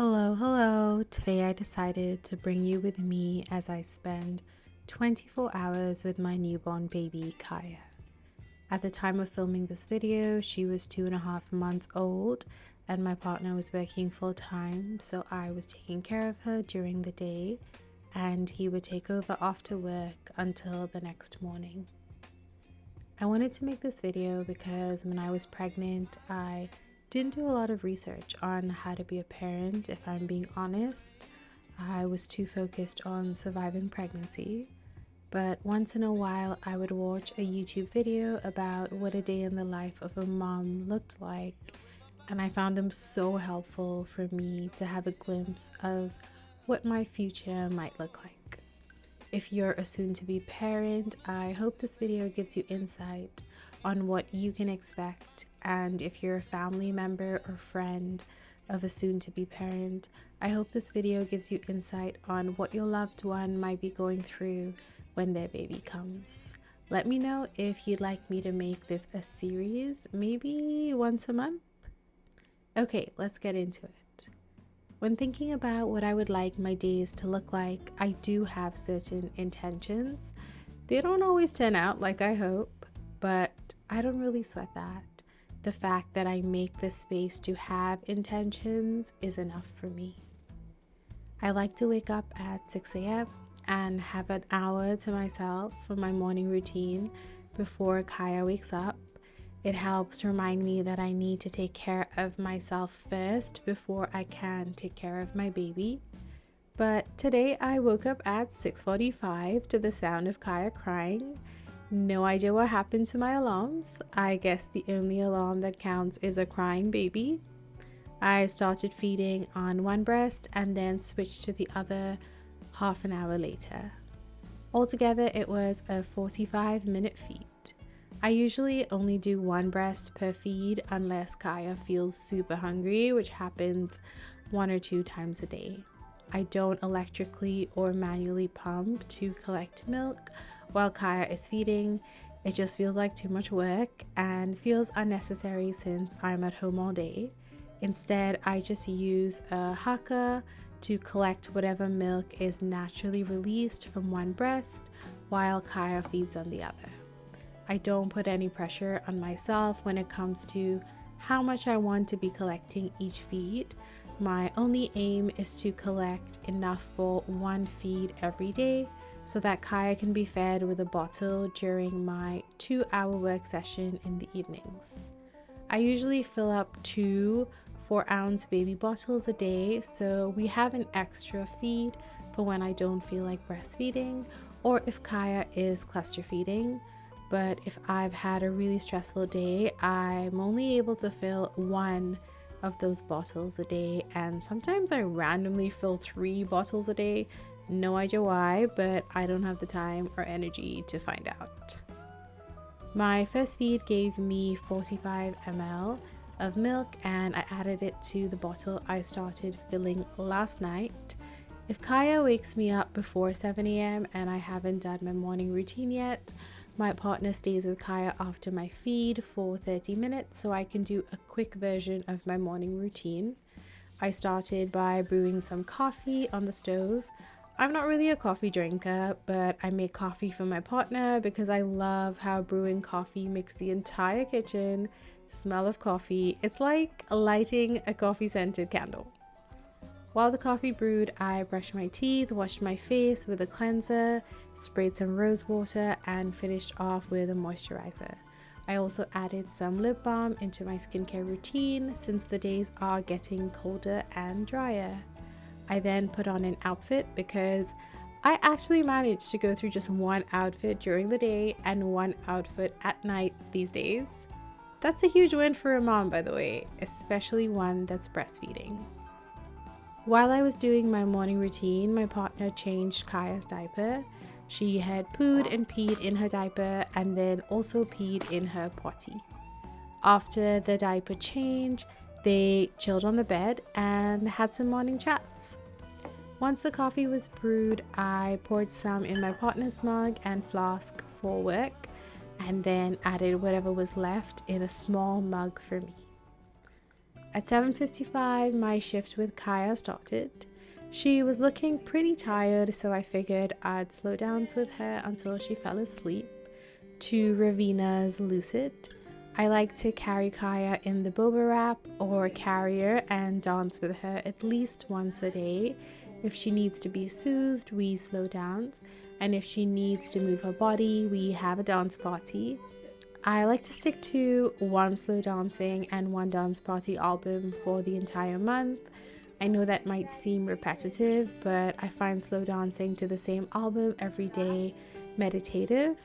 Hello. Today I decided to bring you with me as I spend 24 hours with my newborn baby, Kaya. At the time of filming this video, she was 2.5 months old and my partner was working full time, so I was taking care of her during the day and he would take over after work until the next morning. I wanted to make this video because when I was pregnant, I didn't do a lot of research on how to be a parent, if I'm being honest. I was too focused on surviving pregnancy. But once in a while, I would watch a YouTube video about what a day in the life of a mom looked like. And I found them so helpful for me to have a glimpse of what my future might look like. If you're a soon-to-be parent, I hope this video gives you insight on what you can expect. And if you're a family member or friend of a soon-to-be parent, I hope this video gives you insight on what your loved one might be going through when their baby comes. Let me know if you'd like me to make this a series, maybe once a month. Okay, let's get into it. When thinking about what I would like my days to look like, I do have certain intentions. They don't always turn out like I hope, but I don't really sweat that. The fact that I make the space to have intentions is enough for me. I like to wake up at 6 a.m. and have an hour to myself for my morning routine before Kaya wakes up. It helps remind me that I need to take care of myself first before I can take care of my baby. But today I woke up at 6:45 to the sound of Kaya crying. No idea what happened to my alarms. I guess the only alarm that counts is a crying baby. I started feeding on one breast and then switched to the other half an hour later. Altogether, it was a 45-minute feed. I usually only do one breast per feed unless Kaya feels super hungry, which happens 1 or 2 times a day. I don't electrically or manually pump to collect milk while Kaya is feeding. It just feels like too much work and feels unnecessary since I'm at home all day. Instead, I just use a haakaa to collect whatever milk is naturally released from one breast while Kaya feeds on the other. I don't put any pressure on myself when it comes to how much I want to be collecting each feed. My only aim is to collect enough for one feed every day so that Kaya can be fed with a bottle during my 2-hour work session in the evenings. I usually fill up 2 4-ounce baby bottles a day, so we have an extra feed for when I don't feel like breastfeeding or if Kaya is cluster feeding. But if I've had a really stressful day, I'm only able to fill 1 of those bottles a day, and sometimes I randomly fill 3 bottles a day. No idea why, but I don't have the time or energy to find out. My first feed gave me 45 ml of milk and I added it to the bottle I started filling last night. If Kaya wakes me up before 7 a.m. and I haven't done my morning routine yet, my partner stays with Kaya after my feed for 30 minutes so I can do a quick version of my morning routine. I started by brewing some coffee on the stove. I'm not really a coffee drinker, but I make coffee for my partner because I love how brewing coffee makes the entire kitchen smell of coffee. It's like lighting a coffee-scented candle. While the coffee brewed, I brushed my teeth, washed my face with a cleanser, sprayed some rose water, and finished off with a moisturizer. I also added some lip balm into my skincare routine since the days are getting colder and drier. I then put on an outfit because I actually managed to go through just one outfit during the day and one outfit at night these days. That's a huge win for a mom, by the way, especially one that's breastfeeding. While I was doing my morning routine, my partner changed Kaya's diaper. She had pooed and peed in her diaper and then also peed in her potty. After the diaper change, they chilled on the bed and had some morning chats. Once the coffee was brewed, I poured some in my partner's mug and flask for work, and then added whatever was left in a small mug for me. At 7:55, my shift with Kaya started. She was looking pretty tired, so I figured I'd slow dance with her until she fell asleep to Ravina's Lucid. I like to carry Kaya in the boba wrap or carrier and dance with her at least once a day. If she needs to be soothed, we slow dance, and if she needs to move her body, we have a dance party. I like to stick to one slow dancing and one dance party album for the entire month. I know that might seem repetitive, but I find slow dancing to the same album every day meditative.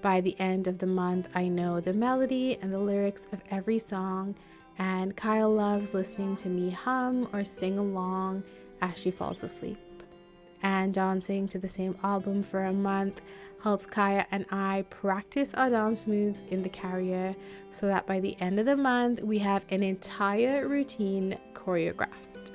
By the end of the month, I know the melody and the lyrics of every song, and Kyle loves listening to me hum or sing along as she falls asleep. And dancing to the same album for a month helps Kaya and I practice our dance moves in the carrier so that by the end of the month, we have an entire routine choreographed.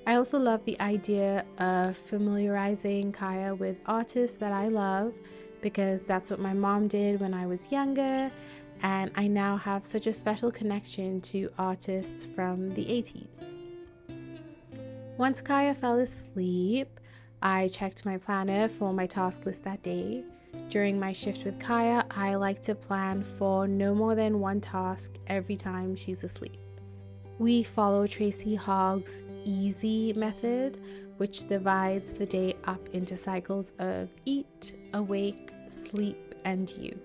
I also love the idea of familiarizing Kaya with artists that I love because that's what my mom did when I was younger, and I now have such a special connection to artists from the 80s. Once Kaya fell asleep, I checked my planner for my task list that day. During my shift with Kaya, I like to plan for no more than one task every time she's asleep. We follow Tracy Hogg's easy method, which divides the day up into cycles of eat, awake, sleep, and you.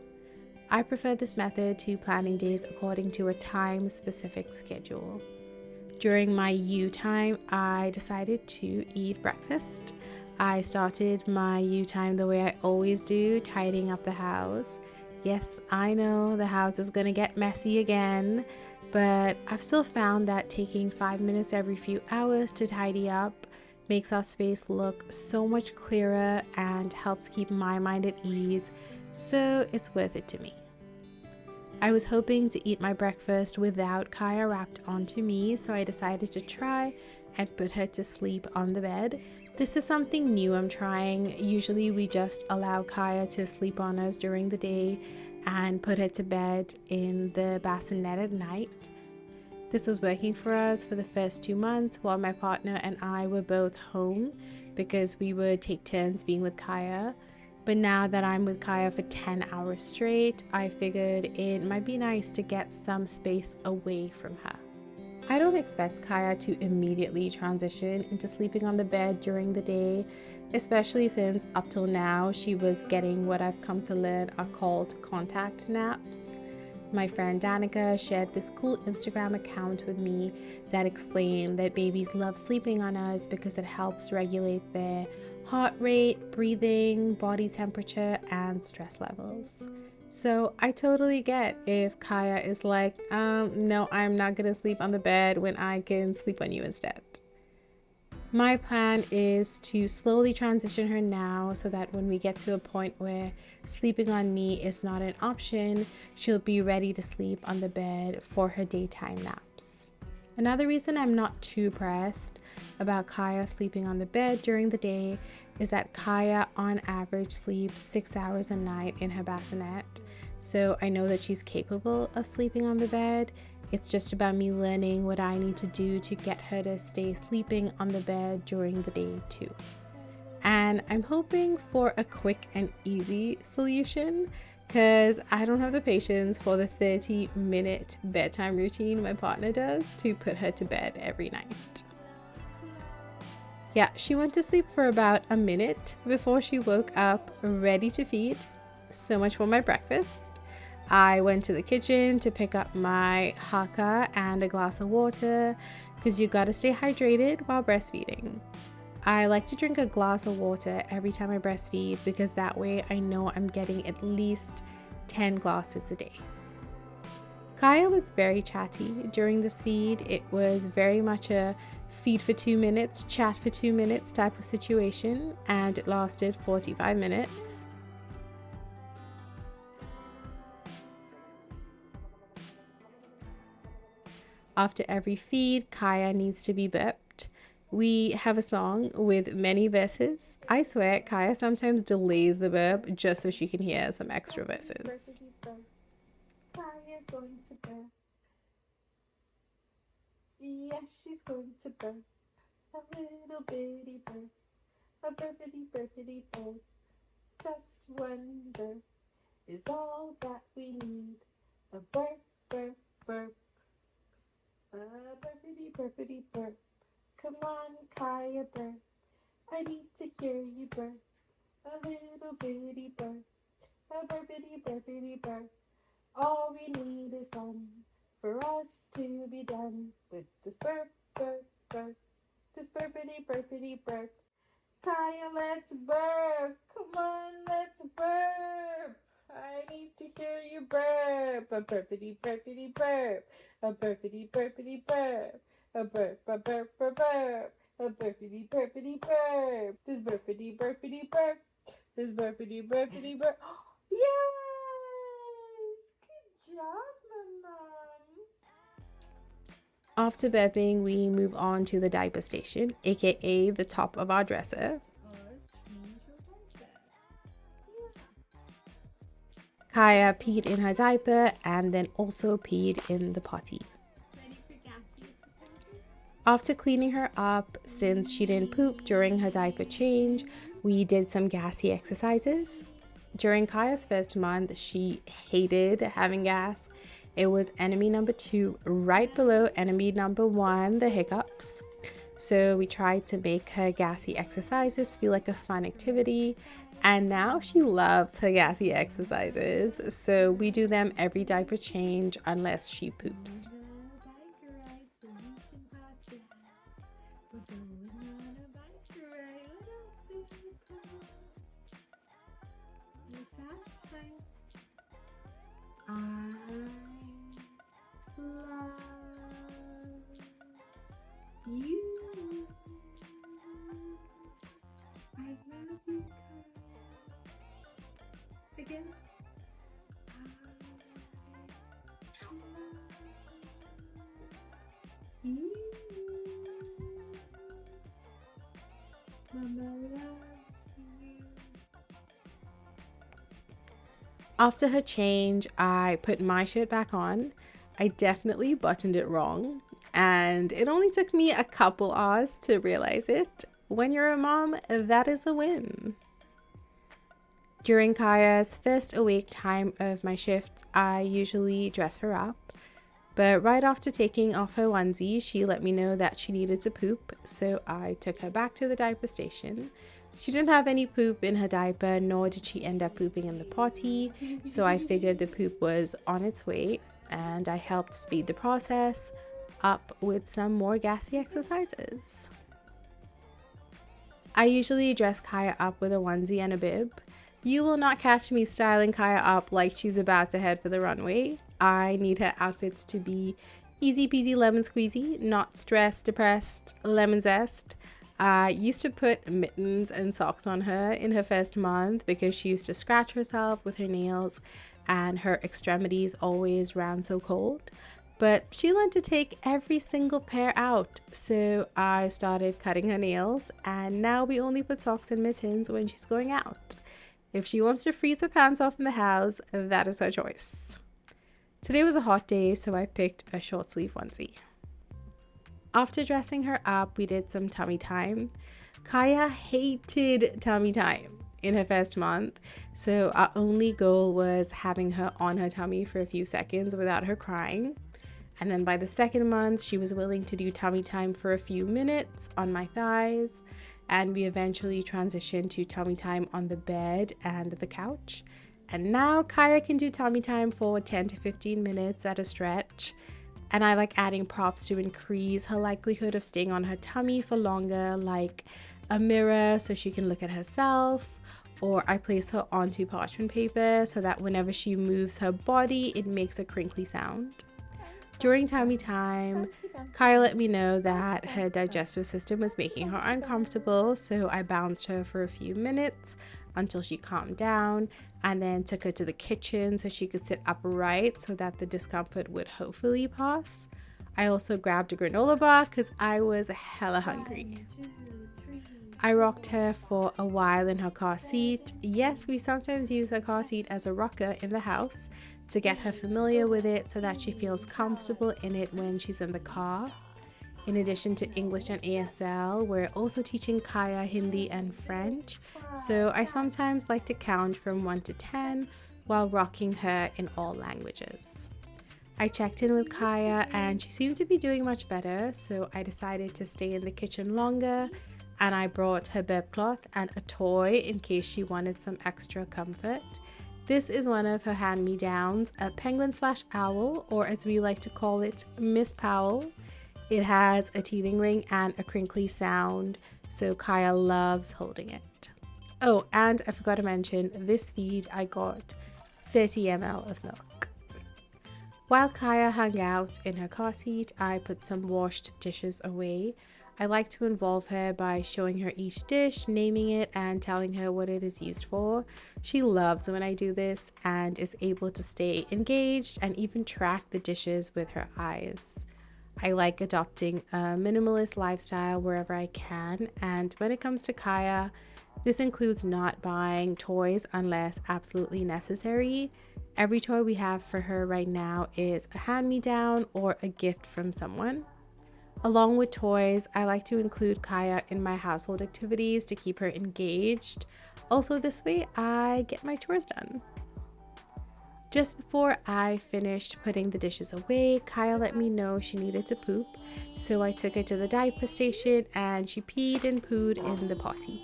I prefer this method to planning days according to a time-specific schedule. During my you time, I decided to eat breakfast. I started my you time the way I always do, tidying up the house. Yes, I know the house is gonna get messy again, but I've still found that taking 5 minutes every few hours to tidy up makes our space look so much clearer and helps keep my mind at ease, so it's worth it to me. I was hoping to eat my breakfast without Kaya wrapped onto me, so I decided to try and put her to sleep on the bed. This is something new I'm trying. Usually we just allow Kaya to sleep on us during the day and put her to bed in the bassinet at night. This was working for us for the first 2 months while my partner and I were both home because we would take turns being with Kaya. But now that I'm with Kaya for 10 hours straight, I figured it might be nice to get some space away from her. I don't expect Kaya to immediately transition into sleeping on the bed during the day, especially since up till now she was getting what I've come to learn are called contact naps. My friend Danica shared this cool Instagram account with me that explained that babies love sleeping on us because it helps regulate their heart rate, breathing, body temperature, and stress levels. So I totally get if Kaya is like, no, I'm not gonna sleep on the bed when I can sleep on you instead. My plan is to slowly transition her now so that when we get to a point where sleeping on me is not an option, she'll be ready to sleep on the bed for her daytime naps. Another reason I'm not too pressed about Kaya sleeping on the bed during the day is that Kaya on average sleeps 6 hours a night in her bassinet, so I know that she's capable of sleeping on the bed. It's just about me learning what I need to do to get her to stay sleeping on the bed during the day too. And I'm hoping for a quick and easy solution because I don't have the patience for the 30-minute bedtime routine my partner does to put her to bed every night. Yeah, she went to sleep for about a minute before she woke up ready to feed. So much for my breakfast. I went to the kitchen to pick up my haakaa and a glass of water because you gotta stay hydrated while breastfeeding. I like to drink a glass of water every time I breastfeed because that way I know I'm getting at least 10 glasses a day. Kaya was very chatty during this feed. It was very much a feed for 2 minutes, chat for 2 minutes type of situation, and it lasted 45 minutes. After every feed, Kaya needs to be burped. We have a song with many verses. I swear, Kaya sometimes delays the burp just so she can hear some extra verses. Kaya's going to burp. Yes, she's going to burp. A little bitty burp. A burpity burpity burp. Just one burp is all that we need. A burp, burp, burp. A burpity burpity burp. Come on, Kaya, burp. I need to hear you burp. A little bitty burp. A burpity burpity burp. All we need is one for us to be done with this burp, burp, burp. This burpity burpity burp. Kaya, let's burp. Come on, let's burp. I need to hear you burp. A burpity burpity burp. A burpity burpity burp. A burp, a burp, a burp. A burpity burpity burp. This burpity burpity burp. This burpity burpity burp. Yes! Good job, Mom. After burping, we move on to the diaper station, aka the top of our dresser. Kaya peed in her diaper and then also peed in the potty. After cleaning her up, since she didn't poop during her diaper change, we did some gassy exercises. During Kaya's first month, she hated having gas. It was enemy number 2, right below enemy number 1, the hiccups. So we tried to make her gassy exercises feel like a fun activity. And now she loves her gassy exercises. So we do them every diaper change unless she poops. Again. Mama loves you. After her change, I put my shirt back on. I definitely buttoned it wrong, and it only took me a couple hours to realize it. When you're a mom, that is a win. During Kaya's first awake time of my shift, I usually dress her up. But right after taking off her onesie, she let me know that she needed to poop, so I took her back to the diaper station. She didn't have any poop in her diaper, nor did she end up pooping in the potty, so I figured the poop was on its way, and I helped speed the process up with some more gassy exercises. I usually dress Kaya up with a onesie and a bib. You will not catch me styling Kaya up like she's about to head for the runway. I need her outfits to be easy peasy lemon squeezy, not stressed, depressed, lemon zest. I used to put mittens and socks on her in her first month because she used to scratch herself with her nails and her extremities always ran so cold. But she learned to take every single pair out, so I started cutting her nails, and now we only put socks and mittens when she's going out. If she wants to freeze her pants off in the house, that is her choice. Today was a hot day, so I picked a short sleeve onesie. After dressing her up, we did some tummy time. Kaya hated tummy time in her first month, so our only goal was having her on her tummy for a few seconds without her crying. And then by the second month, she was willing to do tummy time for a few minutes on my thighs. And we eventually transitioned to tummy time on the bed and the couch. And now Kaya can do tummy time for 10 to 15 minutes at a stretch. And I like adding props to increase her likelihood of staying on her tummy for longer, like a mirror so she can look at herself, or I place her onto parchment paper so that whenever she moves her body, it makes a crinkly sound. During tummy time, Kaya let me know that her digestive system was making her uncomfortable, so I bounced her for a few minutes until she calmed down, and then took her to the kitchen so she could sit upright so that the discomfort would hopefully pass. I also grabbed a granola bar because I was hella hungry. I rocked her for a while in her car seat. Yes, we sometimes use her car seat as a rocker in the house to get her familiar with it so that she feels comfortable in it when she's in the car. In addition to English and ASL, we're also teaching Kaya Hindi and French, so I sometimes like to count from 1 to 10 while rocking her in all languages. I checked in with Kaya and she seemed to be doing much better, so I decided to stay in the kitchen longer, and I brought her bed cloth and a toy in case she wanted some extra comfort. This is one of her hand-me-downs, a penguin/owl, or as we like to call it, Miss Powell. It has a teething ring and a crinkly sound, so Kaya loves holding it. Oh, and I forgot to mention, this feed I got 30 ml of milk. While Kaya hung out in her car seat, I put some washed dishes away. I like to involve her by showing her each dish, naming it, and telling her what it is used for. She loves when I do this and is able to stay engaged and even track the dishes with her eyes. I like adopting a minimalist lifestyle wherever I can, and when it comes to Kaya, this includes not buying toys unless absolutely necessary. Every toy we have for her right now is a hand-me-down or a gift from someone. Along with toys, I like to include Kaya in my household activities to keep her engaged. Also, this way I get my chores done. Just before I finished putting the dishes away, Kaya let me know she needed to poop, so I took her to the diaper station and she peed and pooed in the potty.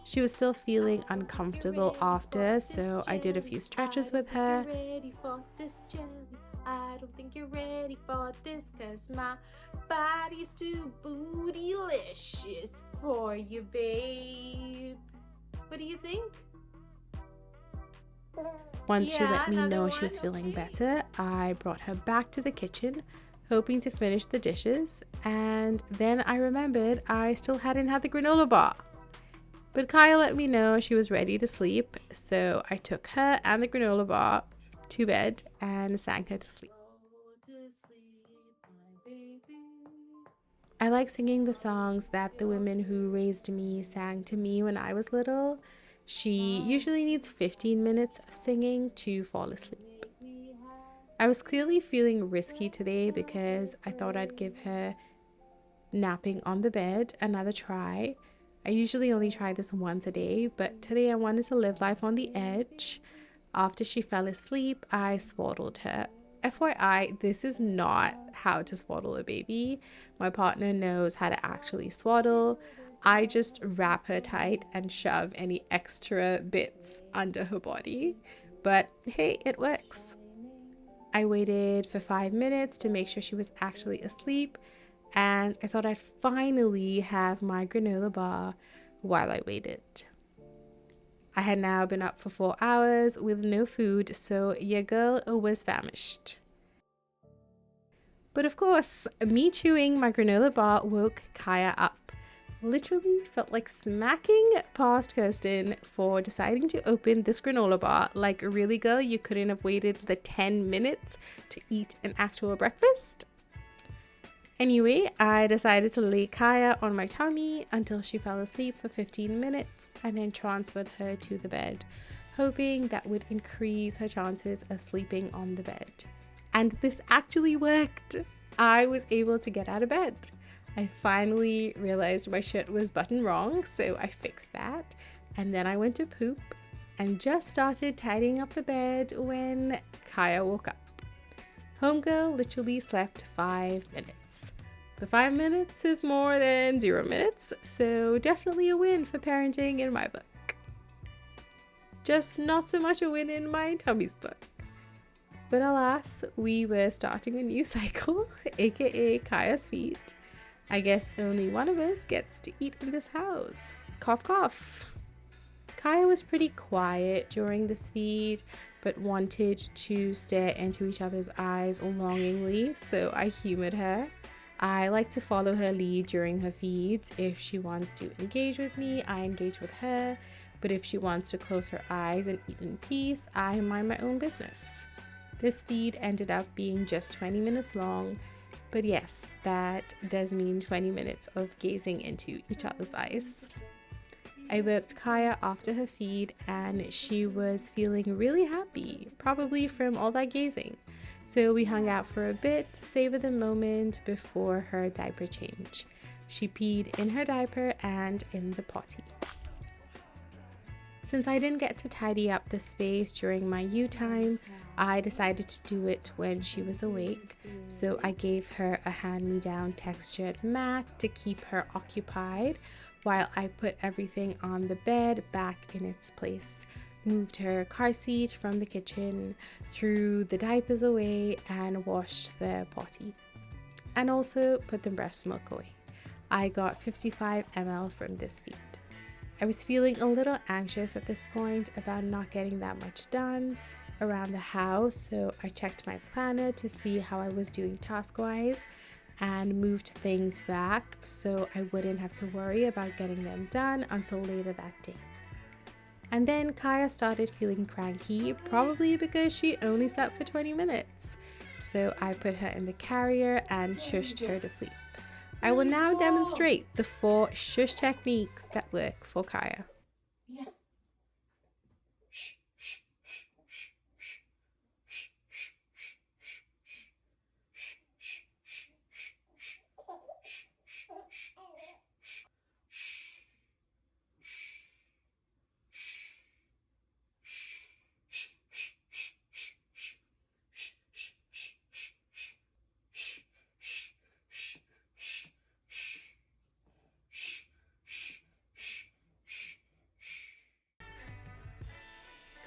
She was still feeling uncomfortable after, so I did a few stretches with her. I don't think you're ready for this, cause my body's too bootylicious for you, babe. What do you think? Once she let me know she was feeling better, I brought her back to the kitchen, hoping to finish the dishes, and then I remembered I still hadn't had the granola bar. But Kaya let me know she was ready to sleep, so I took her and the granola bar to bed and sang her to sleep. I like singing the songs that the women who raised me sang to me when I was little. She usually needs 15 minutes of singing to fall asleep. I was clearly feeling risky today because I thought I'd give her napping on the bed another try. I usually only try this once a day, but today I wanted to live life on the edge. After she fell asleep, I swaddled her. FYI, this is not how to swaddle a baby. My partner knows how to actually swaddle. I just wrap her tight and shove any extra bits under her body. But hey, it works. I waited for 5 minutes to make sure she was actually asleep, and I thought I'd finally have my granola bar while I waited. I had now been up for 4 hours with no food, so your girl was famished. But of course, me chewing my granola bar woke Kaya up. Literally felt like smacking past Kirsten for deciding to open this granola bar. Like, really, girl, you couldn't have waited the 10 minutes to eat an actual breakfast? Anyway, I decided to lay Kaya on my tummy until she fell asleep for 15 minutes and then transferred her to the bed, hoping that would increase her chances of sleeping on the bed. And this actually worked. I was able to get out of bed. I finally realized my shirt was buttoned wrong, so I fixed that. And then I went to poop and just started tidying up the bed when Kaya woke up. Homegirl literally slept 5 minutes. But 5 minutes is more than 0 minutes, so definitely a win for parenting in my book. Just not so much a win in my tummy's book. But alas, we were starting a new cycle, aka Kaya's feed. I guess only one of us gets to eat in this house. Cough, cough. Kaya was pretty quiet during this feed, but wanted to stare into each other's eyes longingly, so I humored her. I like to follow her lead during her feeds. If she wants to engage with me, I engage with her. But if she wants to close her eyes and eat in peace, I mind my own business. This feed ended up being just 20 minutes long, but yes, that does mean 20 minutes of gazing into each other's eyes. I burped Kaya after her feed and she was feeling really happy, probably from all that gazing. So we hung out for a bit to savor the moment before her diaper change. She peed in her diaper and in the potty. Since I didn't get to tidy up the space during my U time, I decided to do it when she was awake. So I gave her a hand-me-down textured mat to keep her occupied while I put everything on the bed back in its place, moved her car seat from the kitchen, threw the diapers away and washed the potty, and also put the breast milk away. I got 55 ml from this feed. I was feeling a little anxious at this point about not getting that much done around the house, so I checked my planner to see how I was doing task-wise and moved things back so I wouldn't have to worry about getting them done until later that day. And then Kaya started feeling cranky, probably because she only slept for 20 minutes. So I put her in the carrier and shushed her to sleep. I will now demonstrate the 4 shush techniques that work for Kaya.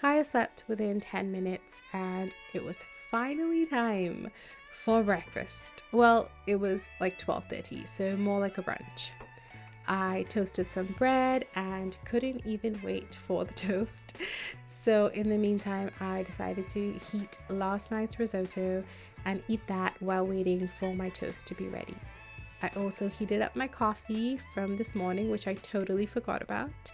Kaya slept within 10 minutes and it was finally time for breakfast. Well, it was like 12:30, so more like a brunch. I toasted some bread and couldn't even wait for the toast. So in the meantime, I decided to heat last night's risotto and eat that while waiting for my toast to be ready. I also heated up my coffee from this morning, which I totally forgot about.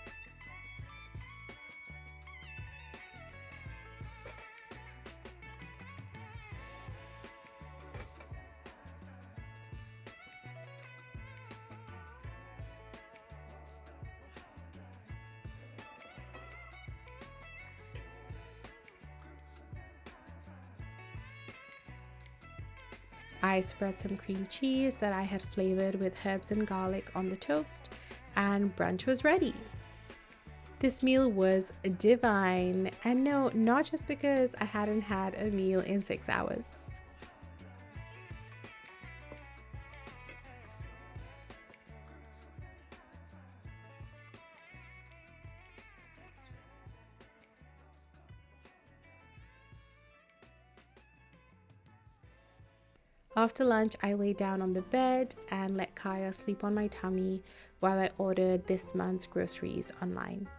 I spread some cream cheese that I had flavored with herbs and garlic on the toast, and brunch was ready. This meal was divine, and no, not just because I hadn't had a meal in 6 hours. After lunch, I lay down on the bed and let Kaya sleep on my tummy while I ordered this month's groceries online.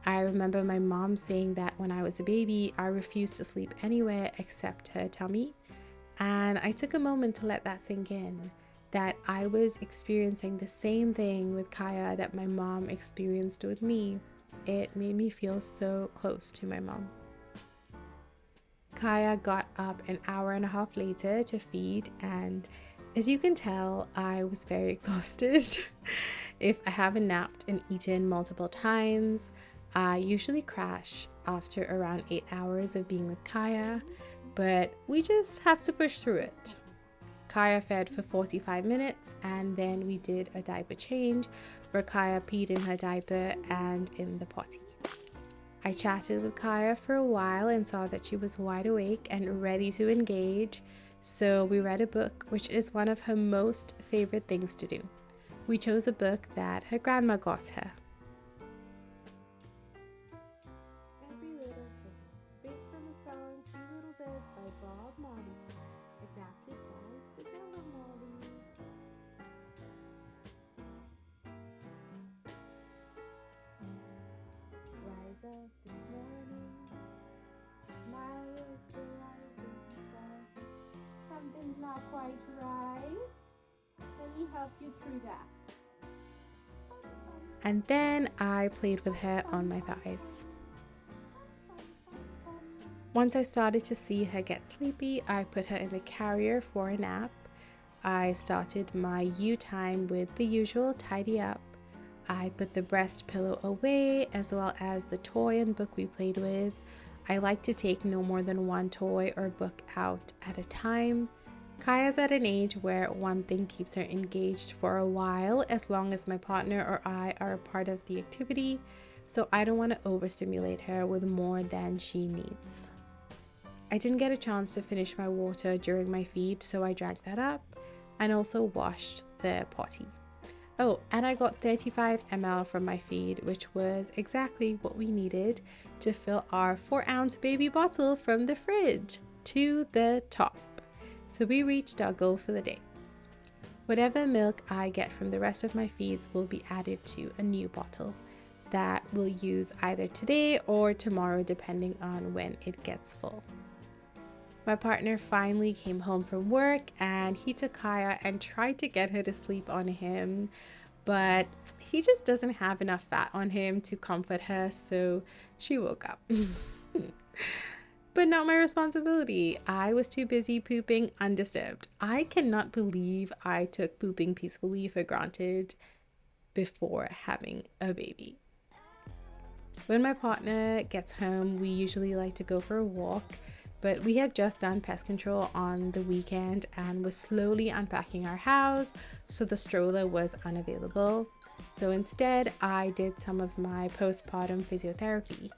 I remember my mom saying that when I was a baby, I refused to sleep anywhere except her tummy. And I took a moment to let that sink in, that I was experiencing the same thing with Kaya that my mom experienced with me. It made me feel so close to my mom. Kaya got up an hour and a half later to feed, and as you can tell, I was very exhausted. If I haven't napped and eaten multiple times, I usually crash after around 8 hours of being with Kaya, but we just have to push through it. Kaya fed for 45 minutes and then we did a diaper change where Kaya peed in her diaper and in the potty. I chatted with Kaya for a while and saw that she was wide awake and ready to engage, so we read a book, which is one of her most favorite things to do. We chose a book that her grandma got her. Every Little Thing, based on the song Three Little Birds by Bob Marley, adapted by Isabella Marley. Rise up this morning, smile with the rising sun. Something's not quite right. Let me help you through that. And then I played with her on my thighs. Once I started to see her get sleepy, I put her in the carrier for a nap. I started my U time with the usual tidy up. I put the breast pillow away as well as the toy and book we played with. I like to take no more than one toy or book out at a time. Kaya's at an age where one thing keeps her engaged for a while, as long as my partner or I are a part of the activity, so I don't want to overstimulate her with more than she needs. I didn't get a chance to finish my water during my feed, so I drank that up and also washed the potty. Oh, and I got 35 ml from my feed, which was exactly what we needed to fill our 4-ounce baby bottle from the fridge to the top. So we reached our goal for the day. Whatever milk I get from the rest of my feeds will be added to a new bottle that we'll use either today or tomorrow, depending on when it gets full. My partner finally came home from work and he took Kaya and tried to get her to sleep on him, but he just doesn't have enough fat on him to comfort her, so she woke up. But not my responsibility. I was too busy pooping undisturbed. I cannot believe I took pooping peacefully for granted before having a baby. When my partner gets home, we usually like to go for a walk, but we had just done pest control on the weekend and was slowly unpacking our house, so the stroller was unavailable. So instead, I did some of my postpartum physiotherapy.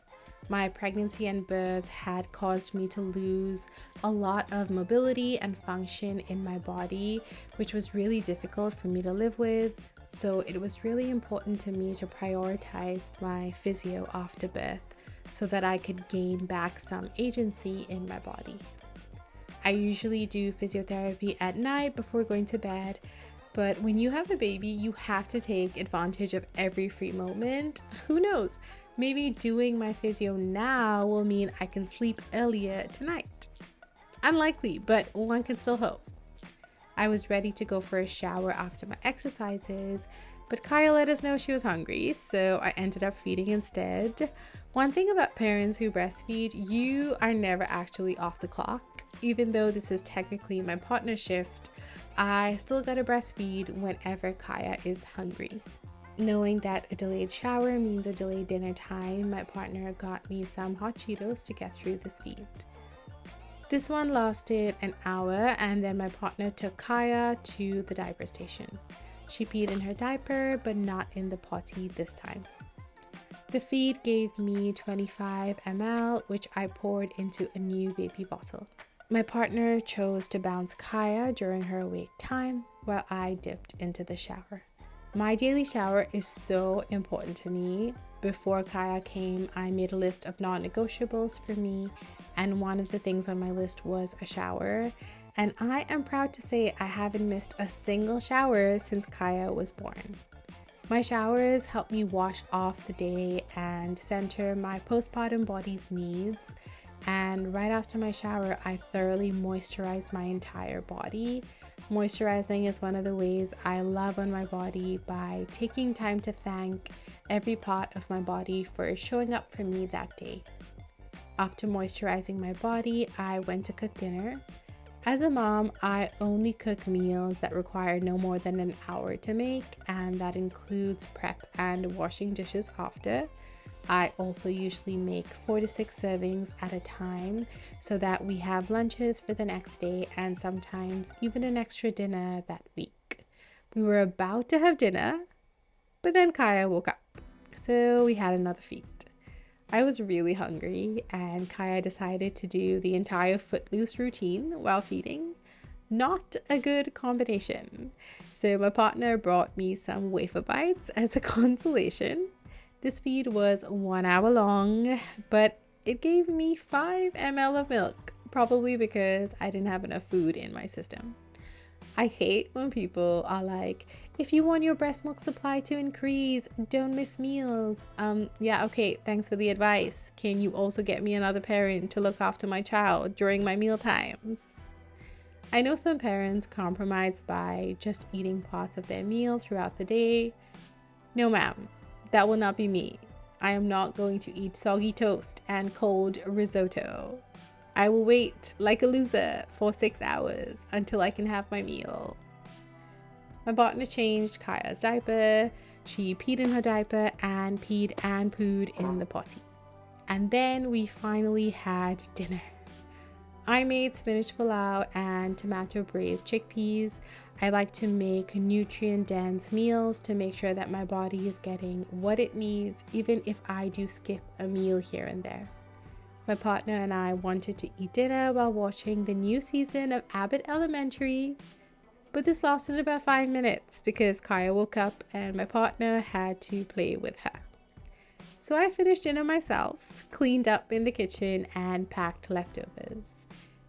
My pregnancy and birth had caused me to lose a lot of mobility and function in my body, which was really difficult for me to live with. So it was really important to me to prioritize my physio after birth so that I could gain back some agency in my body. I usually do physiotherapy at night before going to bed, but when you have a baby, you have to take advantage of every free moment. Who knows? Maybe doing my physio now will mean I can sleep earlier tonight. Unlikely, but one can still hope. I was ready to go for a shower after my exercises, but Kaya let us know she was hungry, so I ended up feeding instead. One thing about parents who breastfeed, you are never actually off the clock. Even though this is technically my partner shift, I still gotta breastfeed whenever Kaya is hungry. Knowing that a delayed shower means a delayed dinner time, my partner got me some hot Cheetos to get through this feed. This one lasted an hour, and then my partner took Kaya to the diaper station. She peed in her diaper, but not in the potty this time. The feed gave me 25 ml, which I poured into a new baby bottle. My partner chose to bounce Kaya during her awake time, while I dipped into the shower. My daily shower is so important to me. Before Kaya came, I made a list of non-negotiables for me, and one of the things on my list was a shower. And I am proud to say I haven't missed a single shower since Kaya was born. My showers help me wash off the day and center my postpartum body's needs. And right after my shower, I thoroughly moisturize my entire body. Moisturizing is one of the ways I love on my body by taking time to thank every part of my body for showing up for me that day. After moisturizing my body, I went to cook dinner. As a mom, I only cook meals that require no more than an hour to make, and that includes prep and washing dishes after. I also usually make 4 to 6 servings at a time so that we have lunches for the next day and sometimes even an extra dinner that week. We were about to have dinner, but then Kaya woke up, so we had another feed. I was really hungry and Kaya decided to do the entire footloose routine while feeding. Not a good combination. So my partner brought me some wafer bites as a consolation. This feed was 1 hour long, but it gave me 5 ml of milk, probably because I didn't have enough food in my system. I hate when people are like, if you want your breast milk supply to increase, don't miss meals. Yeah, okay, thanks for the advice. Can you also get me another parent to look after my child during my meal times? I know some parents compromise by just eating parts of their meal throughout the day. No, ma'am. That will not be me. I am not going to eat soggy toast and cold risotto. I will wait like a loser for 6 hours until I can have my meal. My partner changed Kaya's diaper. She peed in her diaper and peed and pooed in the potty. And then we finally had dinner. I made spinach pilau and tomato braised chickpeas. I like to make nutrient dense meals to make sure that my body is getting what it needs, even if I do skip a meal here and there. My partner and I wanted to eat dinner while watching the new season of Abbott Elementary, but this lasted about 5 minutes because Kaya woke up and my partner had to play with her. So I finished dinner myself, cleaned up in the kitchen and packed leftovers,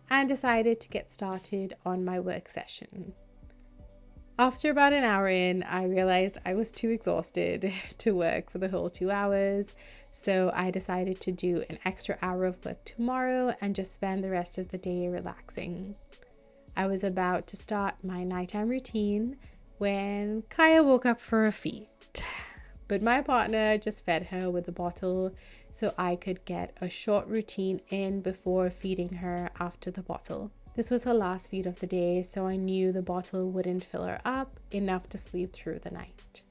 and decided to get started on my work session. After about an hour in, I realized I was too exhausted to work for the whole 2 hours, so I decided to do an extra hour of work tomorrow and just spend the rest of the day relaxing. I was about to start my nighttime routine when Kaya woke up for a feed. But my partner just fed her with a bottle so I could get a short routine in before feeding her after the bottle. This was her last feed of the day, so I knew the bottle wouldn't fill her up enough to sleep through the night.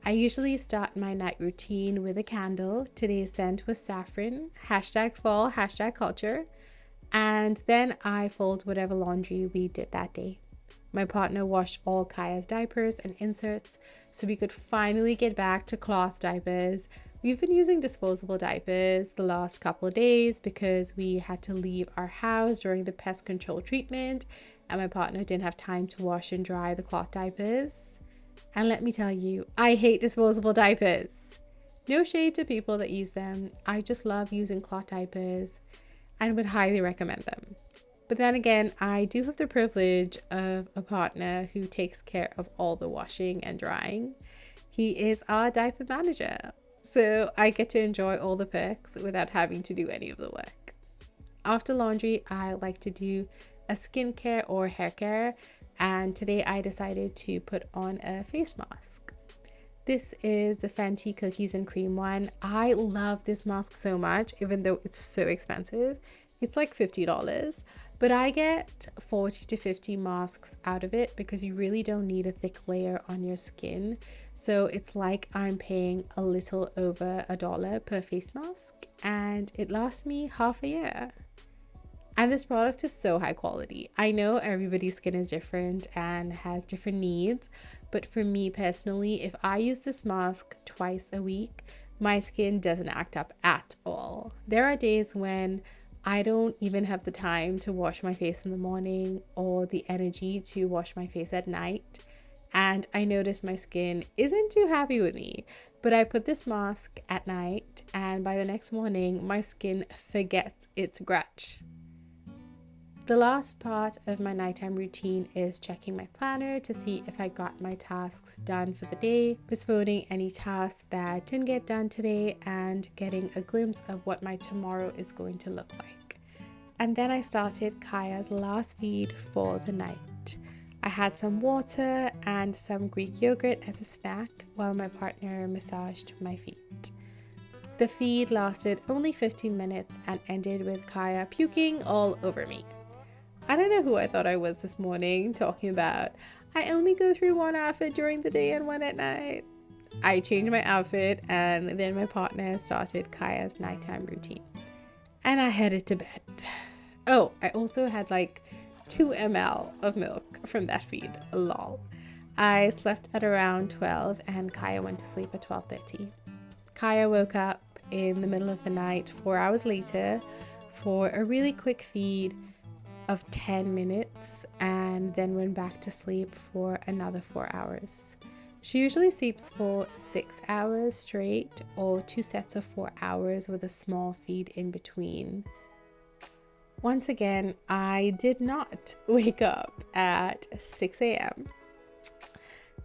I usually start my night routine with a candle. Today's scent was saffron, #fall, #culture, and then I fold whatever laundry we did that day. My partner washed all Kaya's diapers and inserts so we could finally get back to cloth diapers. We've been using disposable diapers the last couple of days because we had to leave our house during the pest control treatment and my partner didn't have time to wash and dry the cloth diapers. And let me tell you, I hate disposable diapers. No shade to people that use them. I just love using cloth diapers and would highly recommend them. But then again, I do have the privilege of a partner who takes care of all the washing and drying. He is our diaper manager, so I get to enjoy all the perks without having to do any of the work. After laundry, I like to do a skincare or hair care, and today I decided to put on a face mask. This is the Fenty Cookies and Cream one. I love this mask so much, even though it's so expensive. It's like $50, but I get 40 to 50 masks out of it because you really don't need a thick layer on your skin. So it's like I'm paying a little over $1 per face mask and it lasts me half a year. And this product is so high quality. I know everybody's skin is different and has different needs, but for me personally, if I use this mask twice a week, my skin doesn't act up at all. There are days when I don't even have the time to wash my face in the morning or the energy to wash my face at night. And I notice my skin isn't too happy with me, but I put this mask at night and by the next morning, my skin forgets its grudge. The last part of my nighttime routine is checking my planner to see if I got my tasks done for the day, postponing any tasks that didn't get done today, and getting a glimpse of what my tomorrow is going to look like. And then I started Kaya's last feed for the night. I had some water and some Greek yogurt as a snack while my partner massaged my feet. The feed lasted only 15 minutes and ended with Kaya puking all over me. I don't know who I thought I was this morning talking about, I only go through one outfit during the day and one at night. I changed my outfit and then my partner started Kaya's nighttime routine. And I headed to bed. Oh, I also had like 2 ml of milk from that feed, lol. I slept at around 12 and Kaya went to sleep at 12:30. Kaya woke up in the middle of the night 4 hours later for a really quick feed of 10 minutes and then went back to sleep for another 4 hours. She usually sleeps for 6 hours straight or 2 sets of 4 hours with a small feed in between. Once again, I did not wake up at 6 a.m.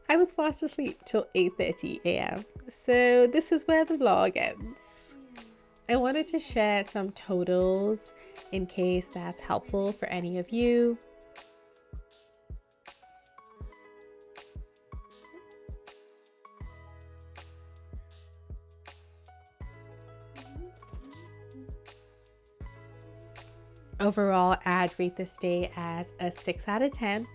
I was fast asleep till 8:30 a.m. So this is where the vlog ends. I wanted to share some totals in case that's helpful for any of you. Overall, I'd rate this day as a 6 out of 10.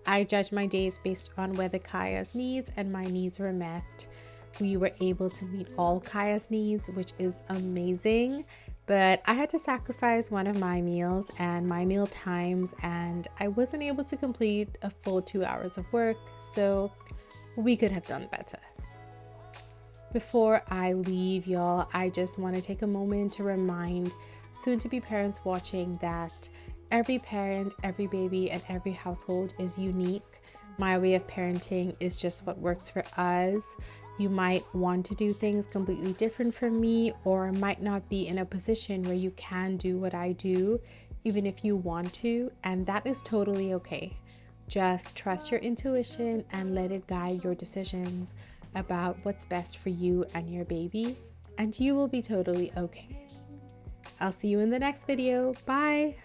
I judge my days based on whether Kaya's needs and my needs were met. we were able to meet all Kaya's needs, which is amazing. But I had to sacrifice one of my meals and my meal times, and I wasn't able to complete a full 2 hours of work, so we could have done better. Before I leave y'all, I just want to take a moment to remind soon-to-be parents watching that every parent, every baby, and every household is unique. My way of parenting is just what works for us. You might want to do things completely different from me, or might not be in a position where you can do what I do, even if you want to, and that is totally okay. Just trust your intuition and let it guide your decisions about what's best for you and your baby, and you will be totally okay. I'll see you in the next video. Bye!